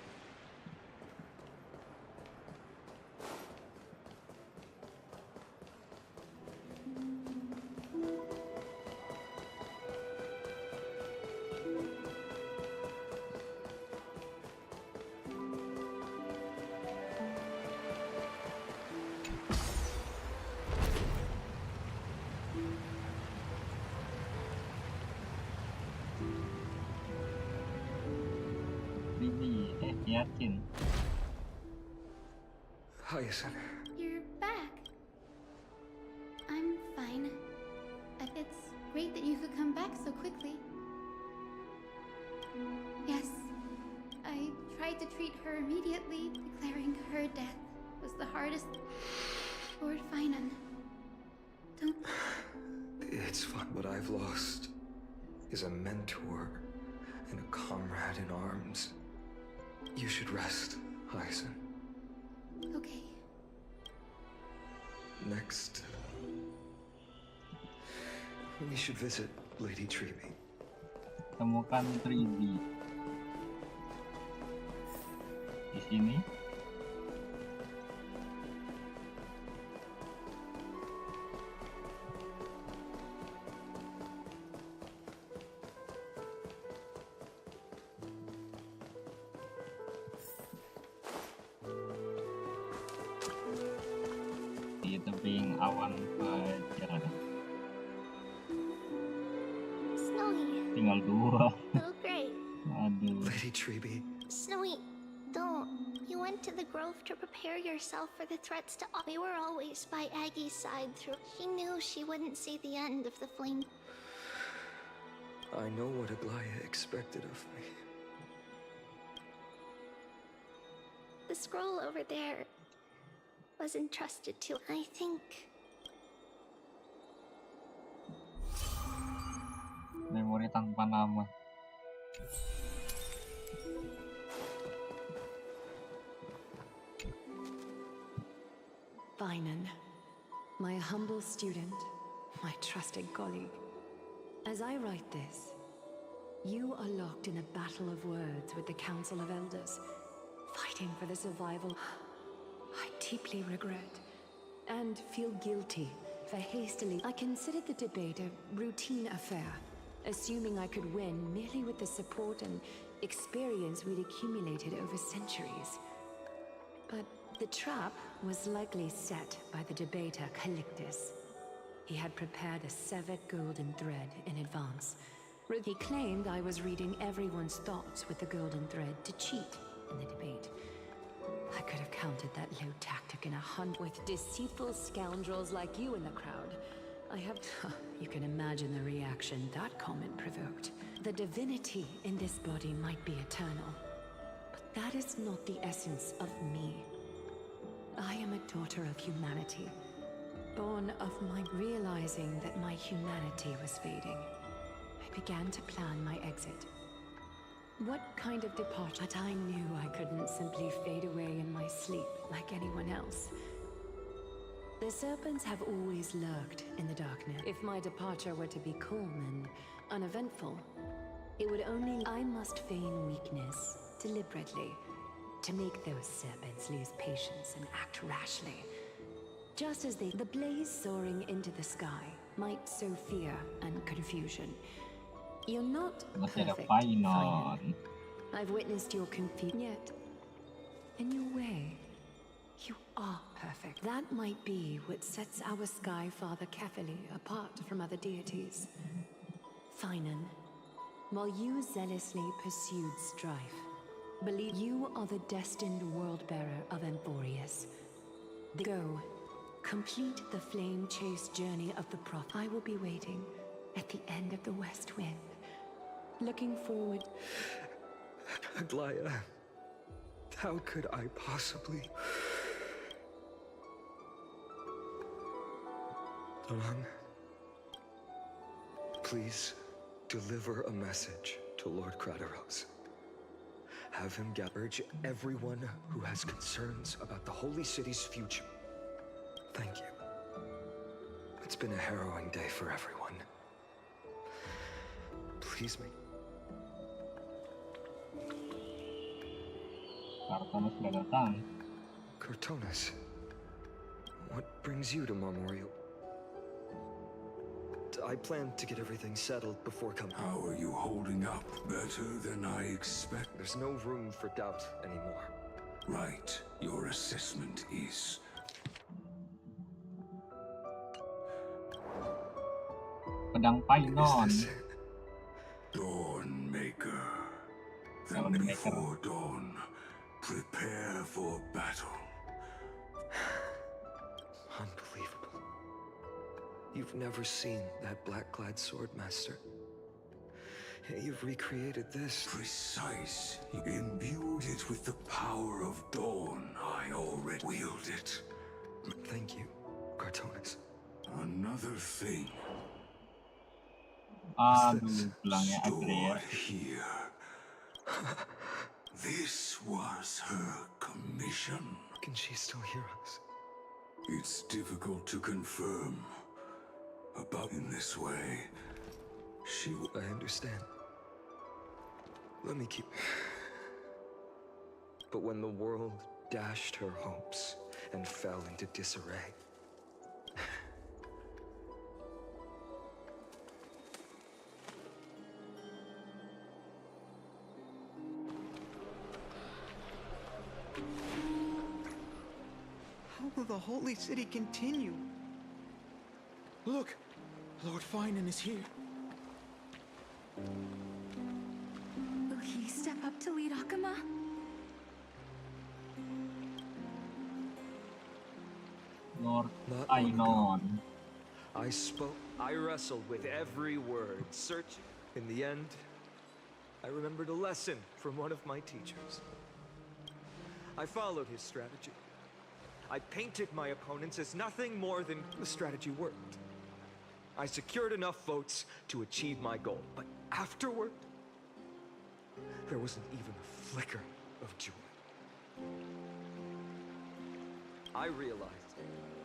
Hyacinth. You're back. I'm fine. It's great that you could come back so quickly. Yes, I tried to treat her immediately, declaring her death was the hardest. Lord Finan, don't... It's fine. What I've lost is a mentor and a comrade in arms. You should rest, Hyacinth. Okay. Next, we should visit Lady Treby. Temukan Treby. Di sini. Di tebing awan fajar. Snowy. Tinggal 2. Oh, great. Aduh. Lady Treby. Snowy, don't. You went to the grove to prepare yourself for the threats to... We were always by Aggie's side through... She knew she wouldn't see the end of the flame. I know what Aglaya expected of me. The scroll over there was entrusted to... I think... Memori tanpa nama. Finan, my humble student, my trusted colleague. As I write this, you are locked in a battle of words with the Council of Elders, fighting for the survival. I deeply regret and feel guilty for hastily. I considered the debate a routine affair, assuming I could win merely with the support and experience we'd accumulated over centuries. But the trap was likely set by the debater Calictus. He had prepared a severed golden thread in advance. He claimed I was reading everyone's thoughts with the golden thread to cheat in the debate. I could have countered that low tactic in a hunt with deceitful scoundrels like you in the crowd. You can imagine the reaction that comment provoked. The divinity in this body might be eternal, but that is not the essence of me. I am a daughter of humanity, born of my realizing that my humanity was fading. I began to plan my exit. What kind of departure? But I knew I couldn't simply fade away in my sleep like anyone else. The serpents have always lurked in the darkness. If my departure were to be calm and uneventful, it would only... I must feign weakness deliberately to make those serpents lose patience and act rashly. Just as the blaze soaring into the sky might sow fear and confusion. You're not perfect, Finan. I've witnessed your confusion. Yet, in your way, you are perfect. That might be what sets our Sky Father Kefili apart from other deities. Finan, while you zealously pursued strife, believe you are the destined world-bearer of Emporius. Go, complete the flame-chased journey of the Prophet. I will be waiting at the end of the West Wind, looking forward. Aglaya. How could I possibly... Danhang, please deliver a message to Lord Kratos. Have him urge everyone who has concerns about the Holy City's future. Thank you. It's been a harrowing day for everyone. Please make... Kartonus sudah datang. Kartonus, what brings you to Marmoreal? I plan to get everything settled before coming. How are you holding up? Better than I expect. There's no room for doubt anymore. Right. Your assessment is... Pedang Painon. Dawn Maker. Dawn Then Maker. before dawn, prepare for battle. Unbelievable. You've never seen that black-clad sword, Master. You've recreated this. Precise. You imbued it with the power of dawn. I already wield it. Thank you, Kartonus. Another thing. Aduh, pulangnya Andrea. Stored here. This was her commission. Can she still hear us? It's difficult to confirm. About in this way, I understand. Let me keep... But when the world dashed her hopes and fell into disarray, how will the Holy City continue? Look! Lord Finan is here. Will he step up to lead Akama? Lord Not Painon. I wrestled with every word, search. In the end, I remembered a lesson from one of my teachers. I followed his strategy. I painted my opponents as nothing more than the strategy worked. I secured enough votes to achieve my goal, but afterward, there wasn't even a flicker of joy. I realized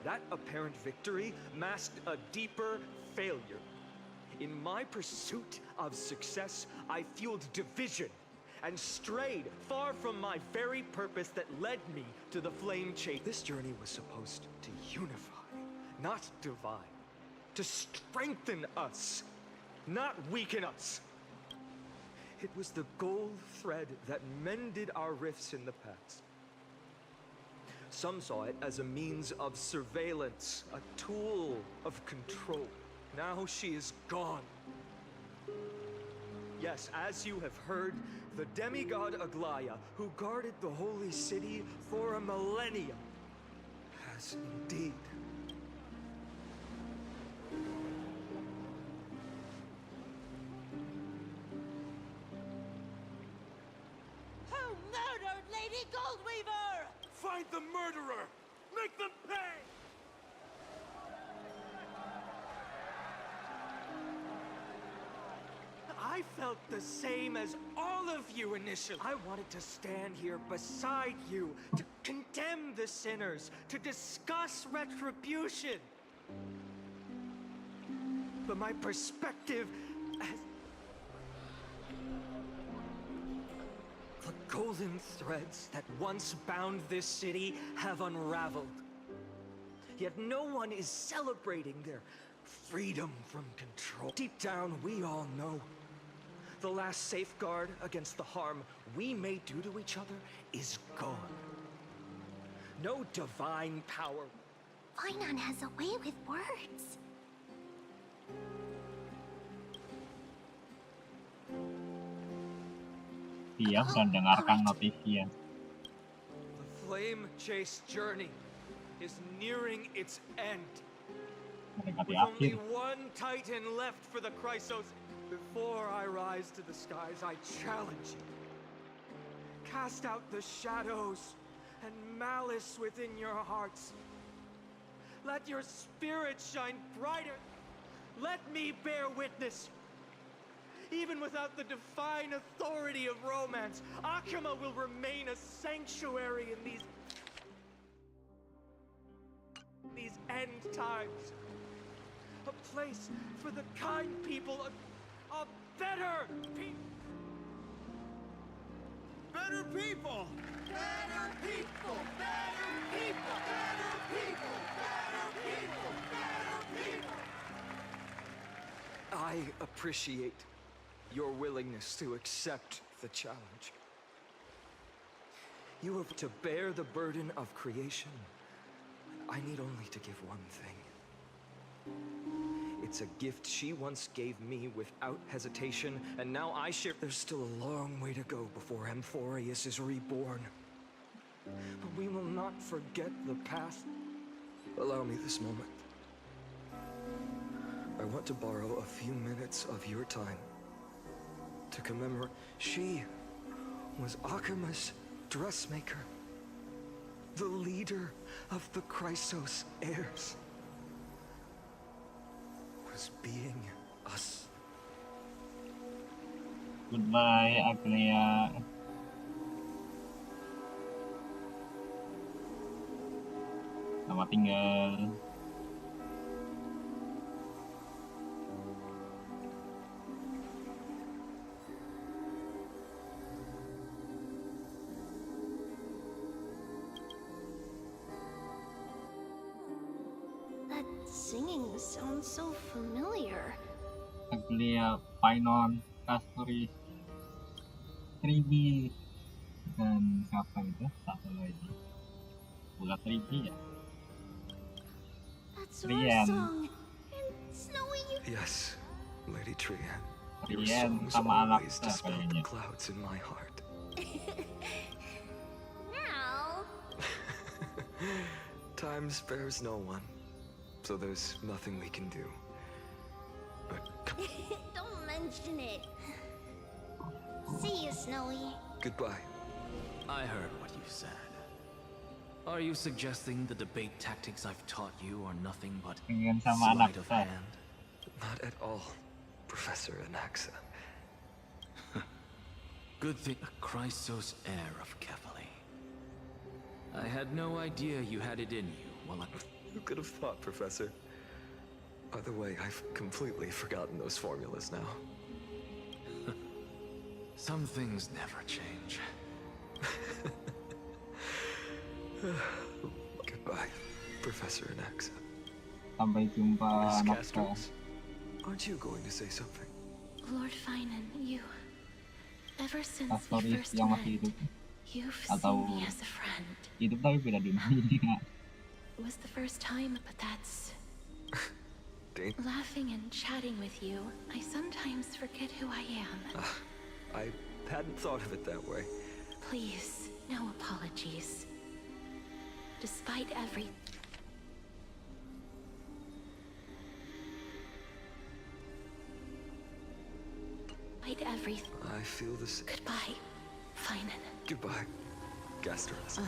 that apparent victory masked a deeper failure. In my pursuit of success, I fueled division and strayed far from my very purpose that led me to the flame chase. This journey was supposed to unify, not divide. To strengthen us, not weaken us. It was the gold thread that mended our rifts in the past. Some saw it as a means of surveillance, a tool of control. Now she is gone. Yes, as you have heard, the demigod Aglaya, who guarded the holy city for a millennium, has indeed. Who murdered Lady Goldweaver? Find the murderer! Make them pay! I felt the same as all of you initially. I wanted to stand here beside you, to condemn the sinners, to discuss retribution. But my perspective has... The golden threads that once bound this city have unraveled. Yet no one is celebrating their freedom from control. Deep down, we all know the last safeguard against the harm we may do to each other is gone. No divine power. Finan has a way with words. Dia mendengarkan notifnya. The flame chase journey is nearing its end. Mendekati With only akhir. one titan left for the Chrysos. Before I rise to the skies, I challenge you. Cast out the shadows and malice within your hearts. Let your spirit shine brighter. Let me bear witness. Even without the divine authority of romance, Akama will remain a sanctuary in these end times. A place for the kind people, a better people. Better people! Better people! Better people! Better people! Better people! Better people! I appreciate your willingness to accept the challenge. You have to bear the burden of creation. I need only to give one thing. It's a gift she once gave me without hesitation, and now I share. There's still a long way to go before Amphorius is reborn. But we will not forget the past. Allow me this moment. I want to borrow a few minutes of your time to commemorate. She was Akama's dressmaker, the leader of the Chrysos heirs. Was being us. Goodbye, Aglia. Selamat tinggal. That singing sounds so familiar. Aglia, Painon, Castoris, 3B, dan siapa itu? Satu lagi. Bulat 3B ya? That's our Rian. song. And Snowy, you... Yes, Lady Trian. Your Rian songs sama always Alaksa dispel the kayaknya. clouds in my heart. Now... Time spares no one, so there's nothing we can do. But Don't mention it. See you, Snowy. goodbye. I heard what you said. Are you suggesting the debate tactics I've taught you are nothing but Ingin sama sleight of Alaksa. hand? Not at all, Professor Anaxa. Good thing a Chrysos heir of Kefali. I had no idea you had it in you while I... Who could have thought, Professor? By the way, I've completely forgotten those formulas now. Some things never change. Goodbye, Professor Anaxa. Sampai jumpa, Miss Naksa. Castles, aren't you going to say something? Lord Finan, you... Ever since we Castoris first yang masih met, hidup you've atau seen me as a friend. hidup tapi beda dunia. It was the first time, but that's... Dane? Laughing and chatting with you, I sometimes forget who I am. I hadn't thought of it that way. Please, no apologies. Despite every... Despite everything... I feel the same. Goodbye, Finan. Goodbye, Gasteros.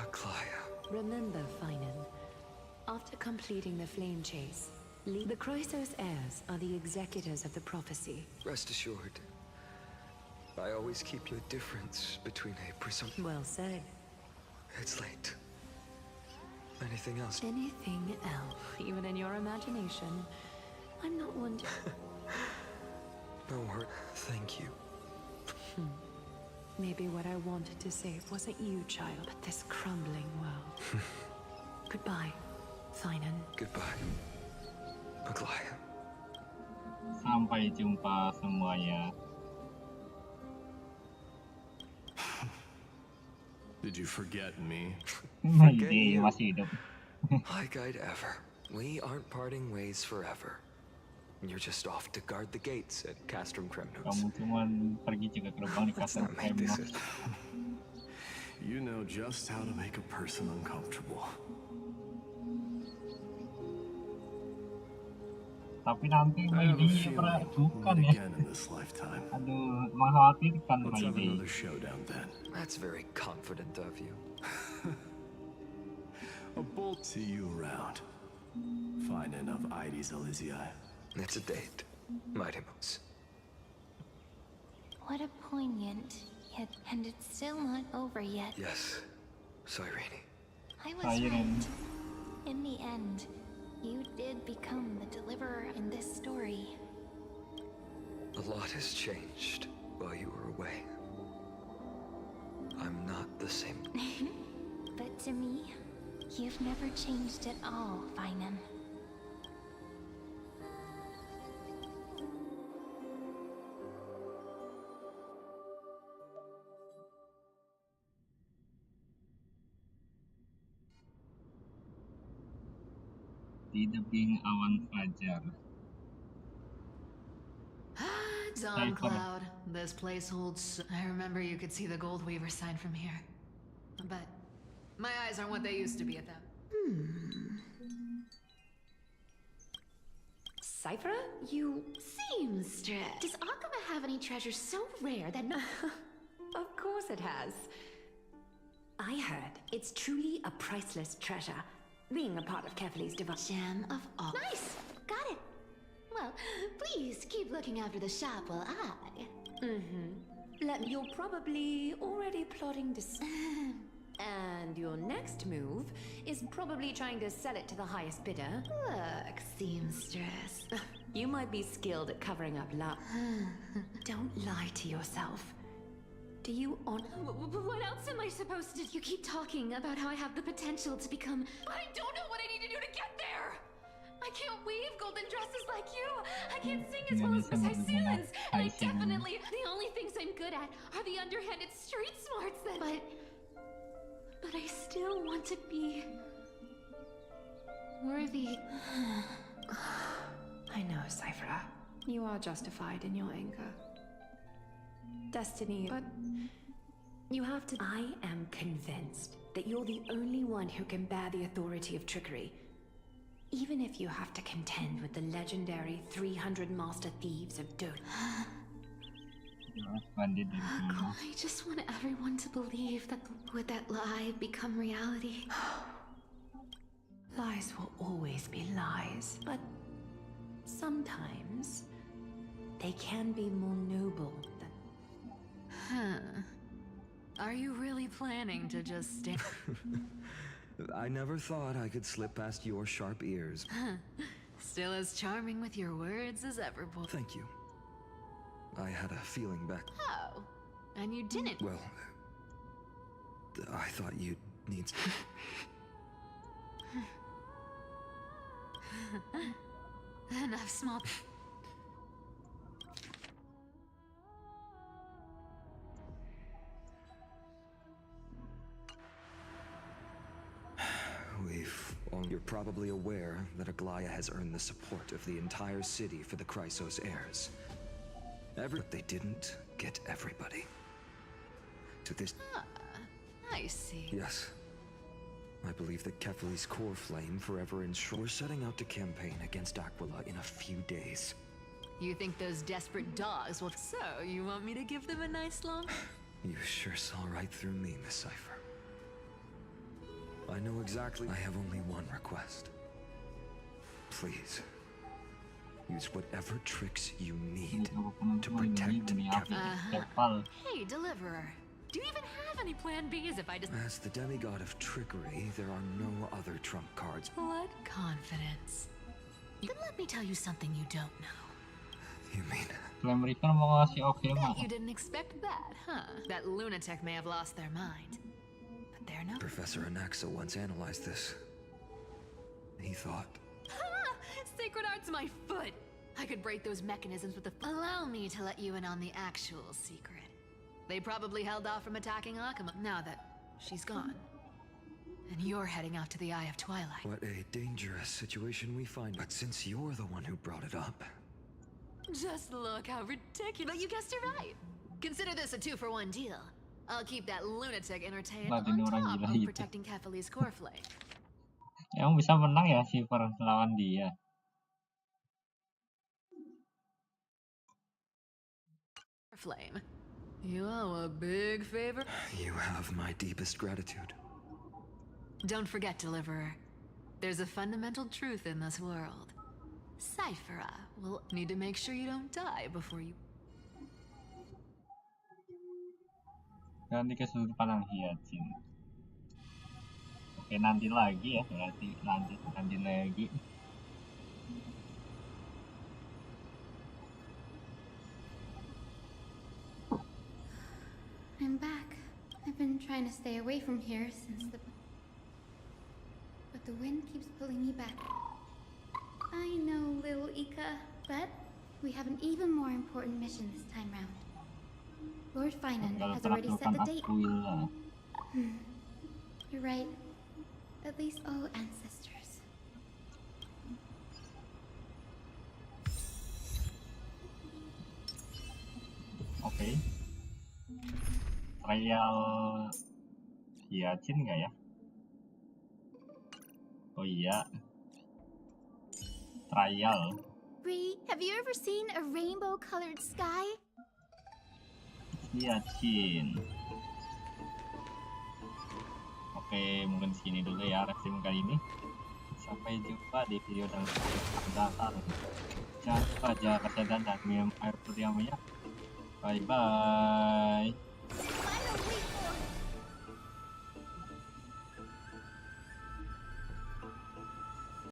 Aglaya. Remember, Finan, after completing the flame chase, the Chrysos heirs are the executors of the prophecy. Rest assured, I always keep the difference between a presumption. Well said. It's late. Anything else? Anything else, even in your imagination. I'm not one to... No word. Thank you. Maybe what I wanted to save wasn't you, child, but this crumbling world. Goodbye, Finan. Goodbye, Aglaya. Sampai jumpa semuanya. Did you forget me? Ide masih hidup. Like I'd ever. We aren't parting ways forever. You're just off to guard the gates at Castrum Kremnos. Kamu cuman pergi jaga gerbang di Let's Castrum not make this Kremnos. You know just how to make a person uncomfortable. Tapi nanti Mayday bukan ya. Aduh, mengkhawatirkan Mayday. That's very confident of you. A bolt. See you around. Find enough IDs, Elysia. It's a date, Mighty Moose. What a poignant, yet, and it's still not over yet. Yes, Cyrene. I was right. In the end, you did become the deliverer in this story. A lot has changed while you were away. I'm not the same. But to me, you've never changed at all, Finan. Di tebing awan fajar. Dawn Cloud. This place holds. I remember you could see the Goldweaver sign from here. But my eyes aren't what they used to be at that. Cypher? You seem stressed. Does Akama have any treasures so rare that no... Of course it has. I heard it's truly a priceless treasure, being a part of Kefali's device. Gem of all. Nice! Got it! Well, please keep looking after the shop while I... You're probably already plotting to... And your next move is probably trying to sell it to the highest bidder. Look, seamstress. You might be skilled at covering up love. Don't lie to yourself. Do you on... What else am I supposed to... You keep talking about how I have the potential to become... But I don't know what I need to do to get there! I can't weave golden dresses like you! I can't sing as well as Miss Hycelan's! And I definitely... The only things I'm good at are the underhanded street smarts that... But I still want to be... worthy. I know, Cypher. You are justified in your anger. Destiny, but you have to... I am convinced that you're the only one who can bear the authority of trickery. Even if you have to contend with the legendary 300 master thieves of Dota. I just want everyone to believe that would that lie become reality. Lies will always be lies, but sometimes they can be more noble than... Are you really planning to just stay? I never thought I could slip past your sharp ears. Still as charming with your words as ever, boy. Thank you. I had a feeling back... Oh, and you didn't... Well, I thought you'd need... Enough small... You're probably aware that Aglaya has earned the support of the entire city for the Chrysos heirs. But they didn't get everybody. To this... I see. Yes. I believe that Kefali's core flame forever enshrined. We're setting out to campaign against Aquila in a few days. You think those desperate dogs will... So, you want me to give them a nice long... You sure saw right through me, Miss Cypher. I know exactly. I have only one request. Please, use whatever tricks you need to protect Kefali. Hey, Deliverer. Do you even have any plan Bs if I just... As the demigod of trickery, there are no other trump cards. What confidence? Then let me tell you something you don't know. You mean... Bet you didn't expect that, huh? That lunatic may have lost their mind. But they're no... Professor Anaxa once analyzed this. He thought... Sacred Art's my foot! I could break those mechanisms with the... Allow me to let you in on the actual secret. They probably held off from attacking Akama now that she's gone. And you're heading out to the Eye of Twilight. What a dangerous situation we find. But since you're the one who brought it up... Just look how ridiculous. But you guessed it right. Consider this a 2-for-1 deal. I'll keep that lunatic entertained on top of protecting Kefali's core flame. Emang bisa menang ya Shiver lawan dia? flame. You owe a big favor. You have my deepest gratitude. Don't forget, Deliverer. There's a fundamental truth in this world. Cyphera will need to make sure you don't die before you... Ganti ke sudut pandang Hyacin. Oke, nanti lagi ya, berarti nanti lagi. I'm back. I've been trying to stay away from here since the... But the wind keeps pulling me back. I know, little Ika, but we have an even more important mission this time round. Lord Finan has already set the date. You're right. At least all ancestors. Oke. Trial Hyacin nggak ya? Oh iya. Trial. Bree, have you ever seen a rainbow-colored sky? Hyacin. Oke, mungkin segini dulu ya review kali ini. Sampai jumpa di video yang akan datang. Jangan lupa jaga kesehatan dan minum air putih yang banyak. Bye bye.